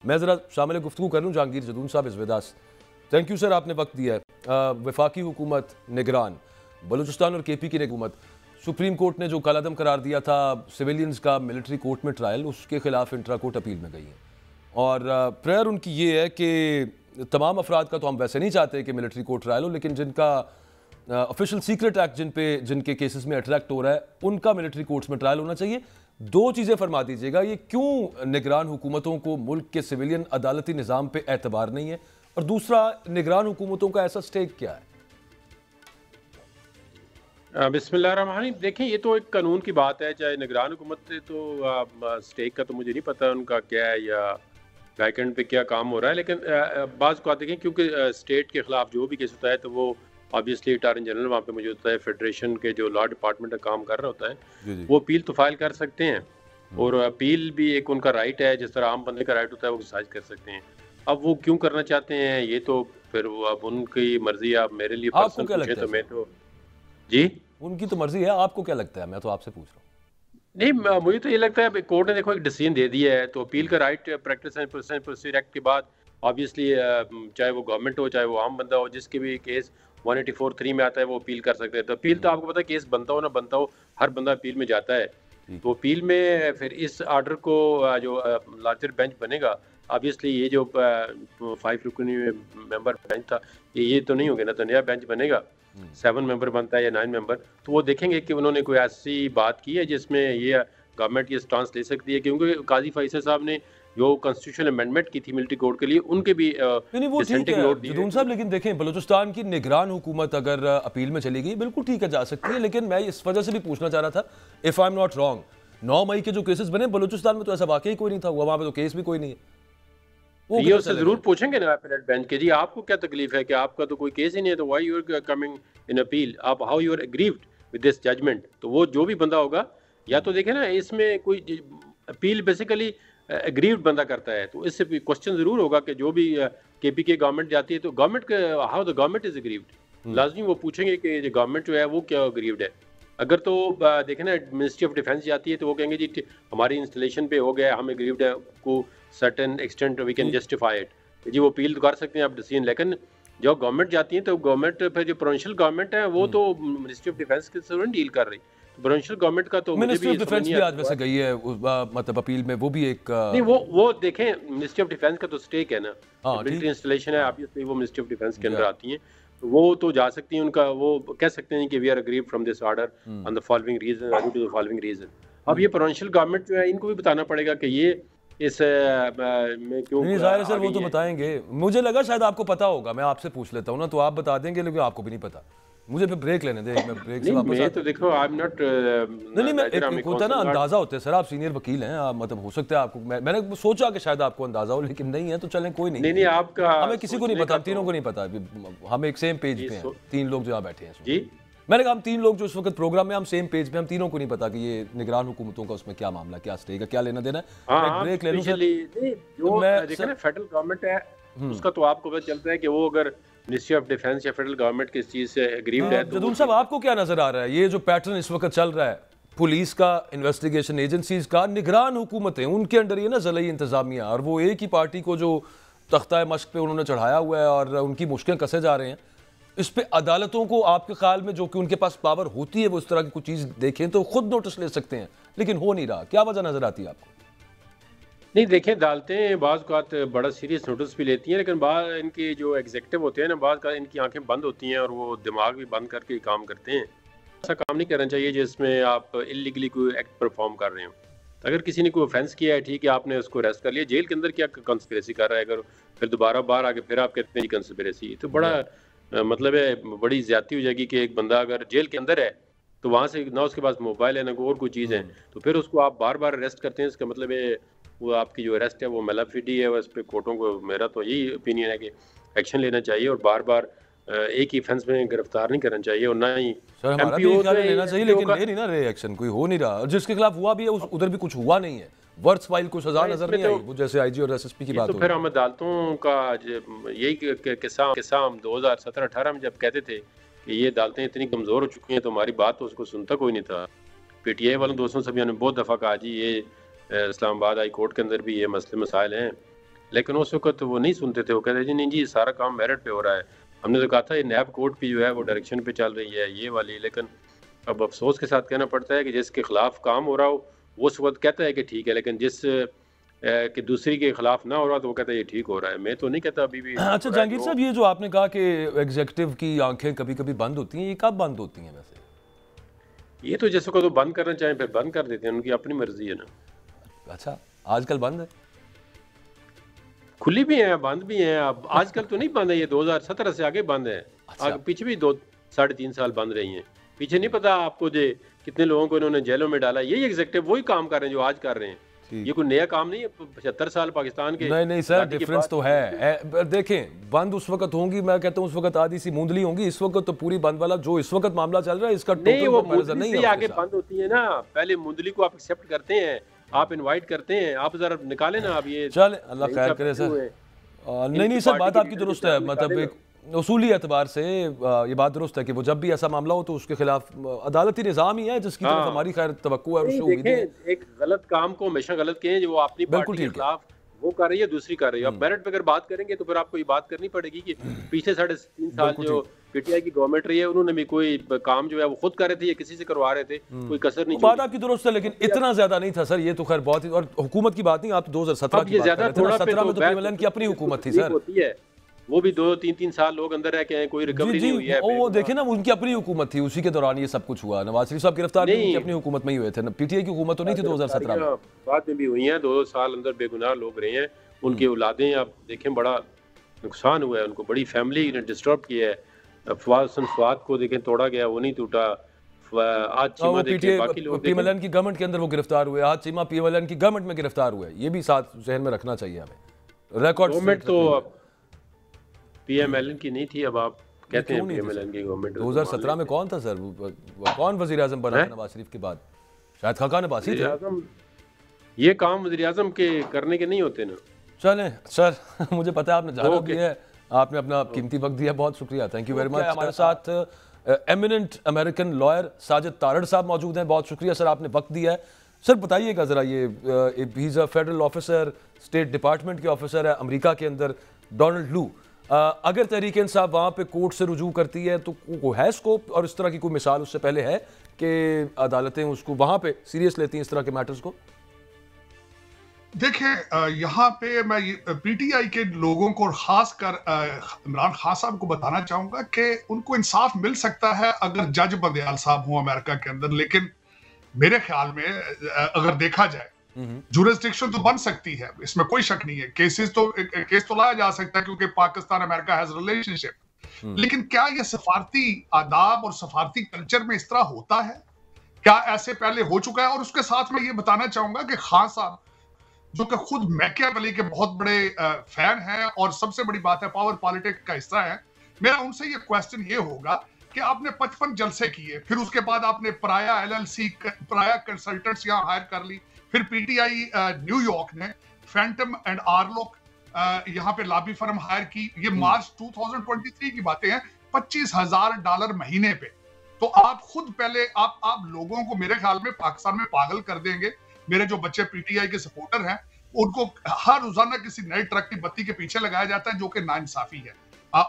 मैं ज़रा शामिल गुफ्तगू कर लूँ जहांगीर जदून साहब इस विदास। थैंक यू सर, आपने वक्त दिया है। वफाकी हुकूमत निगरान, बलूचिस्तान और KP की हुकूमत, सुप्रीम कोर्ट ने जो कलअदम करार दिया था सिविलियंस का मिलिट्री कोर्ट में ट्रायल, उसके खिलाफ इंट्रा कोर्ट अपील में गई है। और प्रेयर उनकी ये है कि तमाम अफराद का तो हम वैसे नहीं चाहते कि मिलिट्री कोर्ट ट्रायल हो, लेकिन जिनका ऑफिशियल सीक्रेट एक्ट जिनके केसेस में अट्रैक्ट हो रहा है उनका मिलिट्री कोर्ट्स में ट्रायल होना चाहिए। दो चीज़ें फरमा दीजिएगा, ये क्यों निगरान हुकूमतों को मुल्क के सिविलियन अदालती निज़ाम पे एतबार नहीं है, और दूसरा निगरान हुकूमतों का ऐसा स्टेक क्या है? बिस्मिल्लाहिर्रहमानिर्रहीम। देखें, ये तो एक कानून की बात है, चाहे निगरान हुकूमत से तो स्टेक का तो मुझे नहीं पता उनका क्या है या बैकेंड पे क्या काम हो रहा है, लेकिन बाज़ को देखें क्योंकि स्टेट के खिलाफ जो भी केस होता है तो वो ऑब्वियसली अटॉर्नी जनरल वहाँ पे मौजूद होता है, फेडरेशन के जो लॉ डिपार्टमेंट का काम कर रहा होता है, वो अपील तो फाइल कर सकते हैं, और अपील भी एक उनका राइट है, जिस तरह आम बंदे का राइट होता है वो एक्सरसाइज कर सकते हैं। अब वो क्यों करना चाहते हैं ये तो फिर वो अब उनकी मर्जी है। आप मेरे लिए पर्सनल पूछें तो मैं तो जी, उनकी तो मर्जी है, आपको क्या लगता है? मैं तो आपसे पूछ रहा हूँ। नहीं, मुझे तो ये लगता है कोर्ट ने देखो एक डिसीजन दे दिया है, तो अपील का right practice and procedure act के बाद ऑब्वियसली चाहे वो गवर्नमेंट हो चाहे वो आम बंदा हो, जिसके भी केस 184(3) में आता है वो अपील कर सकते हैं। तो अपील तो आपको पता है, केस बनता हो ना बनता हो, हर बंदा अपील में जाता है। तो अपील में फिर इस आर्डर को जो लार्जर बेंच बनेगा, ऑब्वियसली ये जो 5 रुकनी मेंबर बेंच था ये तो नहीं होगा ना, तो नया बेंच बनेगा, 7 मेंबर बनता है या 9 मेंबर। तो वो देखेंगे कि उन्होंने कोई ऐसी बात की है जिसमें ये गवर्नमेंट ये स्टांस ले सकती है, क्योंकि काजी फैसल साहब ने जो कॉन्स्टिट्यूशनल अमेंडमेंट की थी मिलिट्री कोर्ट के लिए, उनके भी नहीं वो ठीक है जदून साहब, लेकिन देखें बलूचिस्तान की निगरान हुकूमत अगर अपील में चली गई बिल्कुल ठीक है, जा सकती है, लेकिन मैं इस वजह से भी पूछना चाह रहा था, if I am not wrong, 9 मई के जो केसेस बने बलूचिस्तान में तो ऐसा वाकई कोई नहीं था, वहां पे तो केस भी कोई नहीं है। वो ये उससे जरूर पूछेंगे ना अपीलेट बेंच के, जी आपको क्या तकलीफ है कि आपका तो कोई केस ही नहीं है, तो why you are coming in appeal, आप how you are aggrieved with this judgment. तो वो जो भी बंदा होगा, या तो देखें ना इसमें कोई अपील बेसिकली एग्रीव्ड बंदा करता है, तो इससे भी क्वेश्चन जरूर होगा कि जो भी KP के गवर्नमेंट जाती है तो government how the government is aggrieved, लाजमी वो पूछेंगे कि जो गवर्नमेंट जो है वो क्या एग्रीव्ड है। अगर तो देखें ना मिनिस्ट्री ऑफ डिफेंस जाती है तो वो कहेंगे जी हमारी इंस्टॉलेशन पे हो गया, हम एग्रीव्ड है को certain extent we can justify it, जी वो अपील तो कर सकते हैं आप डिसीजन। लेकिन जब गवर्नमेंट जाती है तो गवर्नमेंट फिर जो प्रोविंशियल गवर्नमेंट है वो तो मिनिस्ट्री ऑफ डिफेंस के साथ डील कर रही, प्रोविंशियल गवर्नमेंट का तो मिनिस्ट्री ऑफ डिफेंस भी आज वैसे गई है मतलब अपील में, वो भी एक नहीं वो देखें मिनिस्ट्री ऑफ डिफेंस का तो स्टेक है ना, मिलिट्री इंस्टॉलेशन है, ऑब्वियसली वो मिनिस्ट्री ऑफ डिफेंस के अंदर आती हैं, तो वो तो जा सकती हैं, उनका वो कह सकते हैं कि we are aggrieved from this order on the following reason due to the following reason. अब ये प्रोविंशियल गवर्नमेंट जो है इनको भी बताना पड़ेगा कि ये इस में क्यों नहीं ज़ाहिर है सर, वो तो बताएंगे, मुझे लगा शायद आपको पता होगा, मैं आपसे पूछ लेता हूँ ना तो आप बता देंगे, लेकिन आपको भी नहीं पता। मुझे फिर ब्रेक लेने दे, मैं ब्रेक से वापस मैं तो देखो आई एम नॉट नहीं मैं एक होता है ना अंदाजा होता है सर, आप सीनियर वकील हैं, आप मतलब हो सकता है आपको, मैंने सोचा कि शायद आपको अंदाजा हो, लेकिन नहीं है तो चलें कोई नहीं। नहीं आपका हमें किसी को नहीं पता, तीनों को नहीं पता, हम एक सेम पेज पे हैं, 3 लोग जो यहाँ बैठे हैं जी, मैंने कहा हम 3 लोग जो इस वक्त प्रोग्राम में हम सेम पेज पे, हम तीनों को नहीं पता कि ये निगरान हुकूमतों का उसमें क्या मामला, क्या स्टेक है, क्या लेना देना है। ब्रेक ले लूं सर, जो देखिए ना फेडरल गवर्नमेंट है उसका तो आपको पता चलता है कि वो अगर मिनिस्ट्री ऑफ डिफेंस या फेडरल गवर्नमेंट किस चीज से एग्रीव्ड है। जदून साहब आपको क्या नजर आ रहा है, ये जो पैटर्न इस वक्त चल रहा है पुलिस का, इन्वेस्टिगेशन एजेंसीज का, निगरान हुकूमतें उनके अंडर ये ना ज़लई इंतजामिया, और वो एक ही पार्टी को जो तख्ता मश्क पे उन्होंने चढ़ाया हुआ है और उनकी मुश्किलें कसे जा रहे हैं, इस पे अदालतों को आपके ख्याल में जो कि उनके पास पावर होती है वो इस तरह की कुछ चीज़ देखें तो खुद नोटिस ले सकते हैं, लेकिन हो नहीं रहा, क्या वजह नजर आती है आपको? नहीं देखें, अदालतें बाज़ बात बड़ा सीरियस नोटिस भी लेती हैं, लेकिन बाद इनके जो एग्जीक्यूटिव होते हैं ना, बाज़ का इनकी आंखें बंद होती हैं और वो दिमाग भी बंद करके काम करते हैं। ऐसा काम नहीं करना चाहिए जिसमें आप इलीगली कोई एक्ट परफॉर्म कर रहे हो। अगर किसी ने कोई ऑफेंस किया है, ठीक है, आपने उसको अरेस्ट कर लिया, जेल के अंदर क्या कंस्पिरेसी कर रहा है, अगर फिर दोबारा बाहर आके फिर आप कहते हैं कंस्पिरेसी, तो बड़ा मतलब है बड़ी ज्यादती हो जाएगी कि एक बंदा अगर जेल के अंदर है तो वहाँ से ना उसके पास मोबाइल है ना कोई और कोई चीज़ है, तो फिर उसको आप बार बार अरेस्ट करते हैं, इसका मतलब है वो आपकी जो अरेस्ट है वो मेलाफिडी है। उस पर कोर्टों को मेरा तो यही ओपिनियन है कि एक्शन लेना चाहिए और बार बार एक ही फेंस में गिरफ्तार नहीं करना चाहिए, और ना ही लेना चाहिए, लेकिन ले नहीं ना रहे एक्शन, कोई हो नहीं रहा, जिसके खिलाफ हुआ भी है उधर भी कुछ हुआ नहीं है, वर्थ वाइल कुछ सजा नजर नहीं आई, वो जैसे IG और SSP की बात तो फिर हम अदालतों का यही किस्सा हम 2017-18 में जब कहते थे कि ये अदालतें इतनी कमजोर हो चुकी हैं तो हमारी बात तो उसको सुनता कोई नहीं था। PTI वालों दोस्तों सभी ने बहुत दफा कहा जी ये इस्लामाबाद हाई कोर्ट के अंदर भी ये मसले मसाइल हैं, लेकिन उस वक्त वो नहीं सुनते थे, वो कहते जी नहीं जी ये सारा काम मेरिट पे हो रहा है। हमने तो कहा था ये नैब कोर्ट की जो है वो डायरेक्शन पे चल रही है ये वाली, लेकिन अब अफसोस के साथ कहना पड़ता है कि जिसके खिलाफ काम हो रहा हो वो उस वक्त कहता है कि ठीक है, लेकिन जिस कि दूसरी के खिलाफ ना हो रहा तो वो कहता है ये ठीक हो रहा है। मैं तो नहीं कहता अभी भी अच्छा हो रहा है जहांगीर जो। साहब, ये जो आपने कहा कि एग्जीक्यूटिव की आंखें कभी कभी बंद होती हैं, ये कब बंद होती हैं वैसे? ये तो जैसे को तो बंद करना चाहें फिर बंद कर देते हैं, उनकी अपनी मर्जी है ना। अच्छा, आजकल बंद है? खुली भी हैं बंद भी हैं, अब आजकल तो नहीं बंद है, ये 2017 से आगे बंद है। अच्छा। आगे पीछे भी 2 साढ़े 3 साल बंद रही हैं। पीछे नहीं पता आपको जे कितने लोगों को इन्होंने जेलों में डाला, यही एग्जीक्यूटिव वही काम कर रहे हैं जो आज कर रहे हैं। ठीक। ये कोई नया काम नहीं है। 75 साल पाकिस्तान के नहीं नहीं सर, आज़ादी के डिफरेंस बाद तो है। देखें, बंद उस वक्त होंगी, मैं कहता हूँ उस वक्त आधी सी मूंदली होंगी, इस वक्त तो पूरी बंद वाला जो इस वक्त मामला चल रहा है इसका नहीं, टोटल वो कंपैरिजन मुंदली नहीं से है आगे उसके साथ। बंद होती है ना। पहले मुंदली को आप एक्सेप्ट करते हैं, आप इनवाइट करते हैं, आप जरा निकालें ना। अब ये चल अल्लाह नहीं खैर सब करे बैठे हुए सर। हैं। नहीं नहीं इनकी सर, पार्टी बात के आपकी लीडर दुरुस्त जिसे है, आप मतलब निकालें एक उसूली एतबार से ये बात दुरुस्त है कि वो जब भी ऐसा मामला हो तो उसके खिलाफ अदालती निज़ाम ही है जिसकी ना। तरफ हाँ हमारी खैर तवक्को है और नहीं, उससे उम्मीदें हैं। देखें, एक गलत काम को हमेशा गलत कहें जो वो अपनी बिल्कुल पार्टी के ठीक है। खिलाफ वो कर रही है, दूसरी कर रही है। अब मेरिट पे अगर बात करेंगे तो फिर आपको ये बात करनी पड़ेगी कि पिछले 3.5 साल बिल्कुल जो ठीक। पीटीआई की गवर्नमेंट रही है उन्होंने भी कोई काम जो है वो खुद कर रहे थे या किसी से करवा रहे थे, कोई कसर नहीं वो बात छोड़ी। आपकी दुरुस्त है, लेकिन इतना ज्यादा नहीं था सर, ये तो खैर बहुत ही, और हुकूमत की बात नहीं, आप तो 2017 अब की ये बात कर ज्यादा रहे थे ना। थोड़ा पे 17 तो में तो पीएमएलएन की अपनी हुकूमत थी तकलीफ सर। होती है। वो भी 2-3 साल लोग अंदर रह के आए, कोई जी रिकवरी जी, नहीं हुई है। वो देखे ना, उनकी अपनी हुकूमत थी, उसी के दौरान ये सब कुछ हुआ। नवाज शरीफ साहब गिरफ्तार भी उनकी नहीं, अपनी हुकूमत में ही हुए थे, पीटीआई की हुकूमत तो नहीं थी 2017 में। बाद में भी हुई हैं, 2 साल अंदर बेगुनाह लोग रहे हैं, उनकी औलादें आप देखें बड़ा नुकसान हुआ है उनको, बड़ी फैमिली ने डिस्टर्ब किया है। फवाद हसन फवाद को देखें तोड़ा गया, वो नहीं टूटा। आज चीमा वो देखें, बाकी लोग देखें। पीएमएलएन की गवर्नमेंट के अंदर वो गिरफ्तार हुए, आज चीमा पीएमएलएन की गवर्नमेंट में गिरफ्तार हुए, ये भी साथ जहन में रखना चाहिए हमें। रिकॉर्ड गवर्नमेंट तो पीएमएलएन की नहीं थी, अब आप कहते हैं पीएमएलएन की गवर्नमेंट। 2017 में कौन था सर? कौन वजीर आजम बना था नवाज शरीफ के बाद? शायद खाकान अब्बासी थे। ये काम वजीर आजम के करने के नहीं होते ना। चलें सर, मुझे पता है आपने जाना भी है, आपने अपना कीमती वक्त दिया, बहुत शुक्रिया, थैंक यू वेरी मच। हमारे साथ eminent American lawyer Sajid Tarar साहब मौजूद हैं, बहुत शुक्रिया सर, आपने वक्त दिया है। सर बताइएगा ज़रा, ये he is a federal officer, state department के ऑफिसर है अमेरिका के अंदर, डोनाल्ड लू। अगर तहरीक इंसाफ वहाँ पे कोर्ट से रुजू करती है तो को है स्कोप, और इस तरह की कोई मिसाल उससे पहले है कि अदालतें उसको वहाँ पे सीरियस लेती हैं इस तरह के मैटर्स को? देखिए, यहाँ पे मैं पीटीआई के लोगों को, खासकर इमरान खान साहब को बताना चाहूंगा कि उनको इंसाफ मिल सकता है अगर जज बंदयाल साहब हों अमेरिका के अंदर। लेकिन मेरे ख्याल में अगर देखा जाए, जुरिस्डिक्शन तो बन सकती है, इसमें कोई शक नहीं है। केस तो लाया जा सकता है क्योंकि पाकिस्तान अमेरिका हैज रिलेशनशिप। लेकिन क्या ये सफारती आदाब और सफारती कल्चर में इस तरह होता है? क्या ऐसे पहले हो चुका है? और उसके साथ मैं ये बताना चाहूंगा कि खान साहब जो कि खुद मैकियावेली के बहुत बड़े फैन हैं और सबसे बड़ी बात है पावर पॉलिटिक्स का हिस्सा है, मेरा उनसे ये क्वेश्चन ये होगा कि आपने 55 जलसे किए, फिर उसके बाद आपने प्राया एलएलसी, प्राया कंसल्टेंट्स यहाँ हायर कर ली, फिर पीटीआई न्यूयॉर्क ने फैंटम एंड आर्लोक यहाँ पे लॉबी फर्म हायर की। ये मार्च 2023 की बातें हैं, $25,000 महीने पे। तो आप खुद पहले आप लोगों को मेरे ख्याल में पाकिस्तान में पागल कर देंगे। मेरे जो बच्चे पीटीआई के सपोर्टर हैं, उनको हर रोजाना किसी नए ट्रक की बत्ती के पीछे लगाया जाता है, जो कि नाइंसाफी है।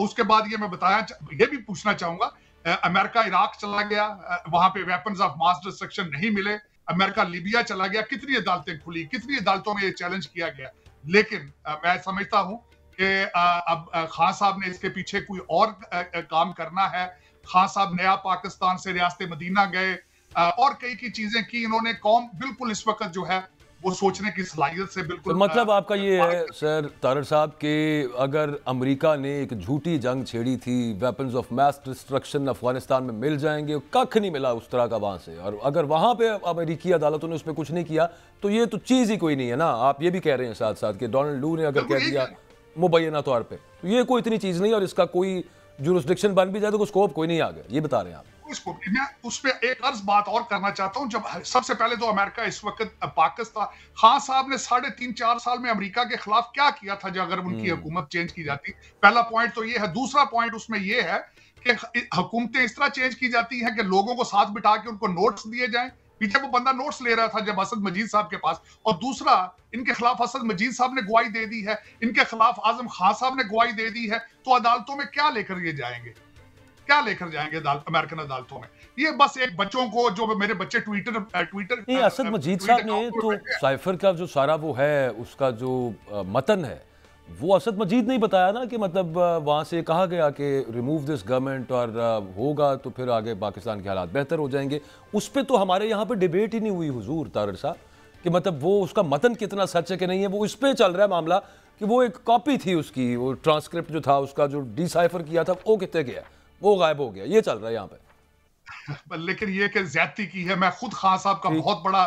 उसके बाद ये भी पूछना चाहूंगा, अमेरिका इराक चला गया, वहां पे वेपन्स ऑफ मास डिस्ट्रक्शन नहीं मिले। अमेरिका लीबिया चला गया, कितनी अदालतें खुली, कितनी अदालतों में ये चैलेंज किया गया। लेकिन मैं समझता हूं कि अब खान साहब ने इसके पीछे कोई और काम करना है। खान साहब नया पाकिस्तान से रियासत मदीना गए और कई की चीजें की इन्होंने। कौम बिल्कुल इस वक्त जो है वो सोचने की सलाहियत से बिल्कुल। तो मतलब आपका ये है सर तारड़ साहब कि अगर अमेरिका ने एक झूठी जंग छेड़ी थी, weapons of mass destruction Afghanistan में मिल जाएंगे, कख नहीं मिला उस तरह का वहां से, और अगर वहां पे अमेरिकी अदालतों ने उस पर कुछ नहीं किया तो ये तो चीज ही कोई नहीं है ना। आप ये भी कह रहे हैं साथ साथ कि डोनाल्ड लू ने अगर कह दिया मुबैना तौर पर तो ये कोई इतनी चीज नहीं, और इसका कोई जुरिस्डिक्शन बन भी जाए तो कोई स्कोप कोई नहीं आ गया, ये बता रहे हैं आप? मैं उस पर एक अर्ज बात और करना चाहता हूं। जब सबसे पहले तो अमेरिका इस वक्त पाकिस्तान, खान साहब ने 3.5-4 साल में अमेरिका के खिलाफ क्या किया था जो अगर उनकी हुकूमत चेंज की जाती? पहला पॉइंट तो ये है। दूसरा पॉइंट उसमें ये है कि हुकूमतें इस तरह चेंज की जाती हैं कि लोगों को साथ बिठा के उनको नोट्स दिए जाएं, पीछे वो बंदा नोट्स ले रहा था जब असद मजीद साहब के पास। और दूसरा, इनके खिलाफ असद मजीद साहब ने गवाही दे दी है, इनके खिलाफ आजम खान साहब ने गवाही दे दी है, तो अदालतों में क्या लेकर ये जाएंगे, क्या लेकर जाएंगे अमेरिकन अदालतों में? ये बस एक बच्चों को, जो मेरे बच्चे ट्विटर नहीं, असद मजीद साहब ने तो साइफर का जो सारा वो है, उसका जो मतन है, वो असद मजीद ने ही बताया ना कि मतलब वहाँ से कहा गया कि रिमूव दिस गवर्नमेंट और होगा तो फिर आगे पाकिस्तान के हालात बेहतर हो जाएंगे। उस पर तो हमारे यहाँ पे डिबेट ही नहीं हुई हुजूर तारड़ साहब, कि मतलब वो उसका मतन कितना सच है कि नहीं है। वो इस पर चल रहा है मामला कि वो एक कॉपी थी उसकी, वो ट्रांसक्रिप्ट जो था उसका, जो डिसाइफर किया था, वो कितने गया, वो गायब हो गया। ये चल रहा है यहाँ पे। लेकिन ये कि ज्यादती की है। मैं खुद खान साहब का बहुत बड़ा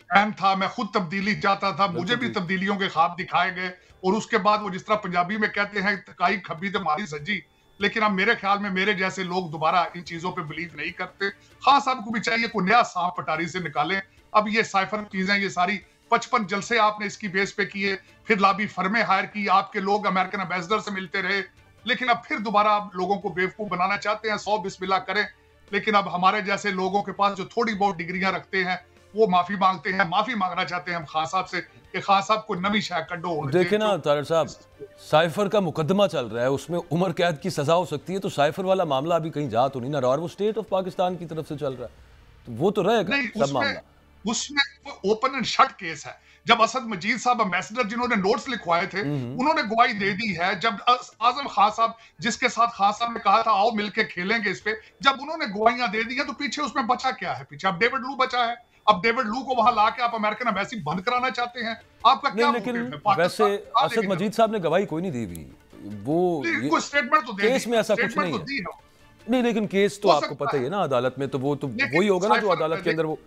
फैन था, मैं खुद तब्दीली चाहता था, मुझे भी तब्दीलियों के ख्वाब दिखाए गए। और उसके बाद वो जिस तरह पंजाबी में कहते हैं, काई खब्बी तो मारी सज्जी। लेकिन अब मेरे ख्याल में मेरे जैसे लोग दोबारा इन चीजों पे बिलीव नहीं करते। खान साहब को भी चाहिए कोई नया सांप पटारी से निकालें। अब ये साइफर चीजें, ये सारी 55 जलसे आपने इसकी बेस पे किए, फिर लॉबी फर्में हायर की, आपके लोग अमेरिकन एम्बेसडर से मिलते रहे, लेकिन अब फिर दोबारा आप लोगों को बेवकूफ बनाना चाहते हैं। 100 बिस्मिल्लाह करें, लेकिन अब हमारे जैसे लोगों के पास जो थोड़ी बहुत डिग्रियां रखते हैं, वो माफी मांगते हैं। माफी मांगना चाहते हैं हम खान साहब से कि खान साहब को नवी शायद कड्डो। देखे ना तारड़ साहब, साइफर का मुकदमा चल रहा है, उसमें उम्र कैद की सजा हो सकती है, तो साइफर वाला मामला अभी कहीं जा तो नहीं ना रहा, और वो स्टेट ऑफ पाकिस्तान की तरफ से चल रहा है, तो वो तो रहेगा सब मामला। उसमें ओपन एंड शट केस है। जब असद मजीद साहब एम्बेसडर जिन्होंने नोट्स लिखवाए थे, उन्होंने गवाही दे दी है। जब आजम खान साहब, जिसके साथ खान साहब ने कहा था आओ मिलके खेलेंगे इस पे, जब उन्होंने गवाहियां दे दी है, तो पीछे उसमें बचा क्या है? पीछे अब डेविड लू बचा है। अब डेविड लू को वहां लाके आप अमेरिकन एम्बेसी बंद कराना चाहते हैं? आपका क्या? लेकिन वैसे असद मजीद साहब ने गवाही कोई नहीं दी हुई, वो स्टेटमेंट तो केस में ऐसा कुछ नहीं है। नहीं, लेकिन केस तो आपको पता ही है ना, अदालत में तो वो तो वही होगा ना जो अदालत के अंदर वो,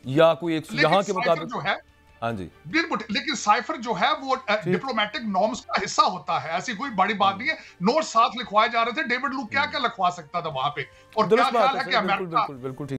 या कोई एक यहाँ के मुताबिक जो है। हाँ जी, बिल्कुल। लेकिन साइफर जो है वो डिप्लोमेटिक नॉर्म्स का हिस्सा होता है, ऐसी कोई बड़ी बात नहीं है। नोट साथ लिखवाए जा रहे थे, डेविड लू क्या क्या लिखवा सकता था वहां पे? और क्या ख्याल है कि अमेरिका बिल्कुल ठीक।